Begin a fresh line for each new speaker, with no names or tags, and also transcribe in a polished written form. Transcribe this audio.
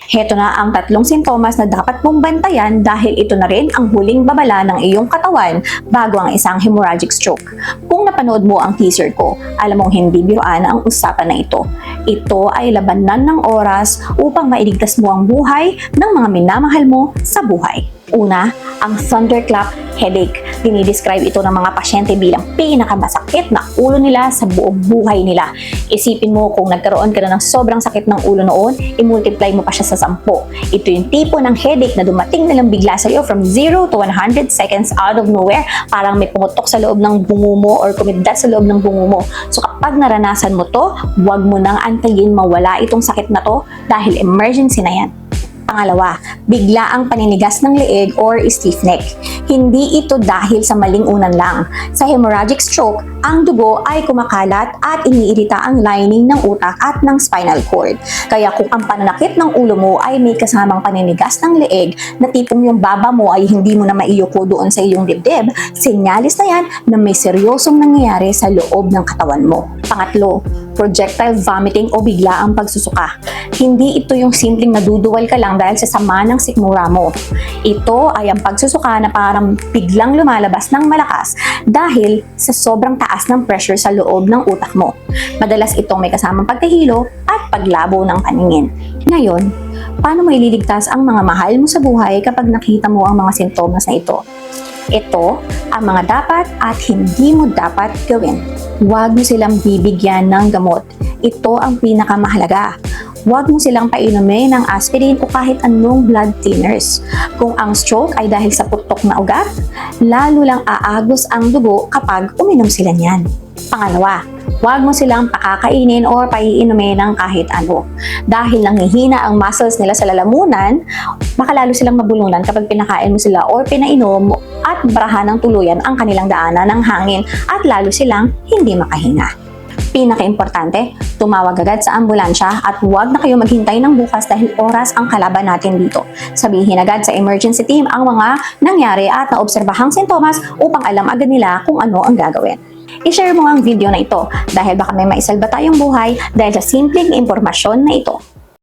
Heto na ang tatlong sintomas na dapat mong bantayan dahil ito na rin ang huling babala ng iyong katawan bago ang isang hemorrhagic stroke. Kung napanood mo ang teaser ko, alam mong hindi biruan ang usapan na ito. Ito ay labanan ng oras upang mailigtas mo ang buhay ng mga minamahal mo sa buhay. Una, ang thunderclap headache. Dinidescribe ito ng mga pasyente bilang pinakamasakit na ulo nila sa buong buhay nila. Isipin mo kung nagkaroon ka na ng sobrang sakit ng ulo noon, i-multiply mo pa siya sa 10. Ito yung tipo ng headache na dumating na lang bigla sa iyo from 0 to 100 seconds out of nowhere. Parang may pumutok sa loob ng bungo mo or kumidlat sa loob ng bungo mo. So kapag naranasan mo to, huwag mo nang antayin mawala itong sakit na to dahil emergency na yan. Pangalawa, bigla ang paninigas ng leeg or stiff neck. Hindi ito dahil sa maling unan lang. Sa hemorrhagic stroke, ang dugo ay kumakalat at iniirita ang lining ng utak at ng spinal cord. Kaya kung ang pananakit ng ulo mo ay may kasamang paninigas ng leeg na tipong yung baba mo ay hindi mo na maiyuko doon sa iyong dibdib, senyalis na yan na may seryosong nangyayari sa loob ng katawan mo. Pangatlo, projectile vomiting o bigla ang pagsusuka. Hindi ito yung simpleng naduduwal ka lang dahil sa sama ng sikmura mo. Ito ay ang pagsusuka na parang biglang lumalabas ng malakas dahil sa sobrang taas ng pressure sa loob ng utak mo. Madalas itong may kasamang pagkahilo at paglabo ng paningin. Ngayon, paano mo ililigtas ang mga mahal mo sa buhay kapag nakita mo ang mga sintomas na ito? Ito ang mga dapat at hindi mo dapat gawin. Huwag mo silang bibigyan ng gamot. Ito ang pinakamahalaga. Huwag mo silang painumin ng aspirin o kahit anong blood thinners. Kung ang stroke ay dahil sa putok na ugat, lalo lang aagos ang dugo kapag uminom sila niyan. Pangalawa, huwag mo silang pakakainin o paiinumin ng kahit ano. Dahil nanghihina ang muscles nila sa lalamunan, baka lalo silang mabulunan kapag pinakain mo sila o pinainom at barahan ng tuluyan ang kanilang daanan ng hangin at lalo silang hindi makahinga. Pinaka-importante, tumawag agad sa ambulansya at huwag na kayo maghintay ng bukas dahil oras ang kalaban natin dito. Sabihin agad sa emergency team ang mga nangyari at naobserbahang sintomas upang alam agad nila kung ano ang gagawin. I-share mo ang video na ito dahil baka may maisalba tayong buhay dahil sa simpleng impormasyon na ito.